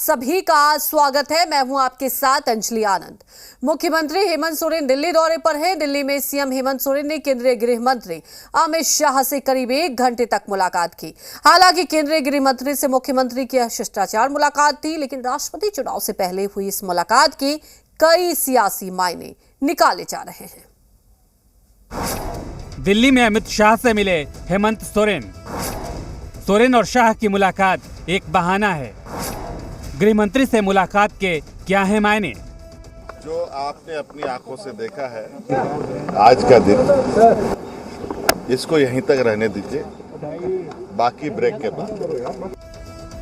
सभी का स्वागत है। मैं हूं आपके साथ अंजलि आनंद। मुख्यमंत्री हेमंत सोरेन दिल्ली दौरे पर हैं। दिल्ली में सीएम हेमंत सोरेन ने केंद्रीय गृह मंत्री अमित शाह से करीब 1 घंटे तक मुलाकात की। हालांकि केंद्रीय गृह मंत्री से मुख्यमंत्री की शिष्टाचार मुलाकात थी, लेकिन राष्ट्रपति चुनाव से पहले हुई इस मुलाकात की कई सियासी मायने निकाले जा रहे हैं। दिल्ली में अमित शाह से मिले हेमंत सोरेन। सोरेन और शाह की मुलाकात एक बहाना है। गृह मंत्री से मुलाकात के क्या है मायने? जो आपने अपनी आंखों से देखा है आज का दिन, इसको यहीं तक रहने दीजिए, बाकी ब्रेक के बाद।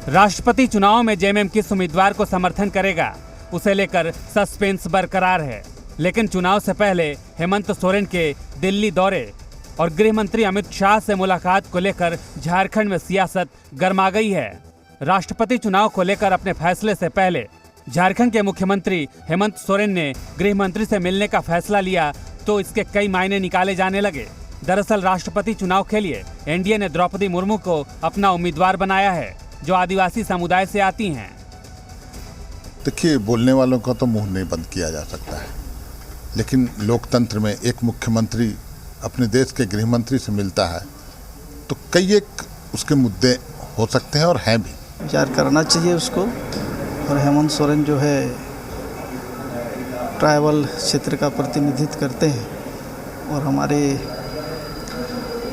राष्ट्रपति चुनाव में जेएमएम किस उम्मीदवार को समर्थन करेगा, उसे लेकर सस्पेंस बरकरार है। लेकिन चुनाव से पहले हेमंत सोरेन के दिल्ली दौरे और गृह मंत्री अमित शाह से मुलाकात को लेकर झारखंड में सियासत गर्मा गई है। राष्ट्रपति चुनाव को लेकर अपने फैसले से पहले झारखंड के मुख्यमंत्री हेमंत सोरेन ने गृह मंत्री से मिलने का फैसला लिया तो इसके कई मायने निकाले जाने लगे। दरअसल राष्ट्रपति चुनाव के लिए एनडीए ने द्रौपदी मुर्मू को अपना उम्मीदवार बनाया है, जो आदिवासी समुदाय से आती हैं। देखिए, बोलने वालों का तो मुंह नहीं बंद किया जा सकता है, लेकिन लोकतंत्र में एक मुख्यमंत्री अपने देश के गृह मंत्री से मिलता है तो कई एक उसके मुद्दे हो सकते हैं और हैं भी। विचार करना चाहिए उसको। और हेमंत सोरेन जो है ट्राइबल क्षेत्र का प्रतिनिधित्व करते हैं और हमारे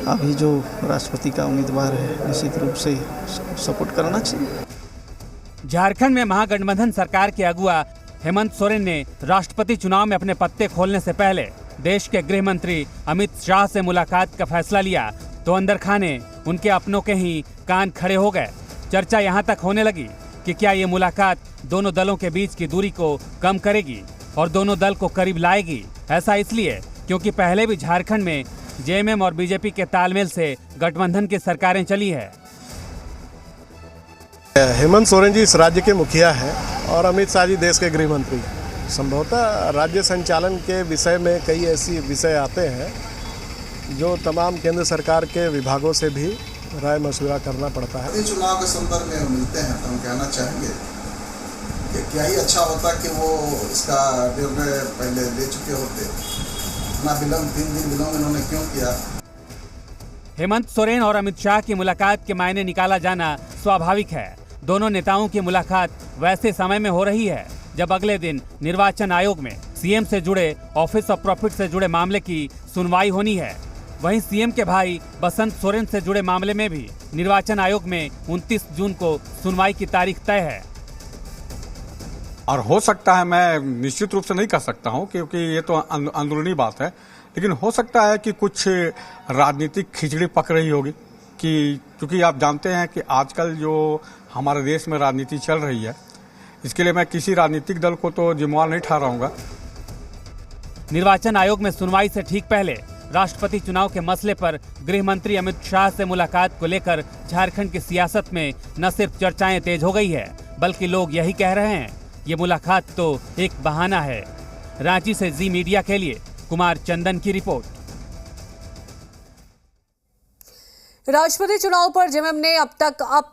अभी जो राष्ट्रपति का उम्मीदवार है, निश्चित रूप से उसको सपोर्ट करना चाहिए। झारखंड में महागठबंधन सरकार के अगुआ हेमंत सोरेन ने राष्ट्रपति चुनाव में अपने पत्ते खोलने से पहले देश के गृह मंत्री अमित शाह से मुलाकात का फैसला लिया तो अंदर खाने उनके अपनों के ही कान खड़े हो गए। चर्चा यहाँ तक होने लगी कि क्या ये मुलाकात दोनों दलों के बीच की दूरी को कम करेगी और दोनों दल को करीब लाएगी। ऐसा इसलिए क्योंकि पहले भी झारखंड में जेएमएम और बीजेपी के तालमेल से गठबंधन की सरकारें चली है। हेमंत सोरेन जी इस राज्य के मुखिया हैं और अमित शाह जी देश के गृह मंत्री। संभवतः राज्य संचालन के विषय में कई ऐसी विषय आते हैं जो तमाम केंद्र सरकार के विभागों से भी राय मशवरा करना पड़ता है। चुनाव के संदर्भ में मिलते हैं तो हम कहना चाहेंगे कि क्या ही अच्छा होता कि वो इसका निर्णय पहले ले चुके होते। ना विलंब 3 दिन विलंब इन्होंने क्यों किया? हेमंत सोरेन और अमित शाह की मुलाकात के मायने निकाला जाना स्वाभाविक है। दोनों नेताओं की मुलाकात वैसे समय में हो रही है जब अगले दिन निर्वाचन आयोग में सीएम से जुड़े ऑफिस ऑफ प्रॉफिट से जुड़े मामले की सुनवाई होनी है। वहीं सीएम के भाई बसंत सोरेन से जुड़े मामले में भी निर्वाचन आयोग में 29 जून को सुनवाई की तारीख तय है। और हो सकता है, मैं निश्चित रूप से नहीं कह सकता हूं क्योंकि ये तो अंदरूनी बात है, लेकिन हो सकता है कि कुछ राजनीतिक खिचड़ी पक रही होगी कि क्योंकि आप जानते हैं कि आजकल जो हमारे देश में राजनीति चल रही है, इसके लिए मैं किसी राजनीतिक दल को तो जिम्मेवार नहीं ठहराऊंगा। निर्वाचन आयोग में सुनवाई से ठीक पहले राष्ट्रपति चुनाव के मसले पर गृह मंत्री अमित शाह से मुलाकात को लेकर झारखंड की सियासत में न सिर्फ चर्चाएं तेज हो गई है, बल्कि लोग यही कह रहे हैं ये मुलाकात तो एक बहाना है। रांची से जी मीडिया के लिए कुमार चंदन की रिपोर्ट। राष्ट्रपति चुनाव पर जेएमएम ने अब तक अपने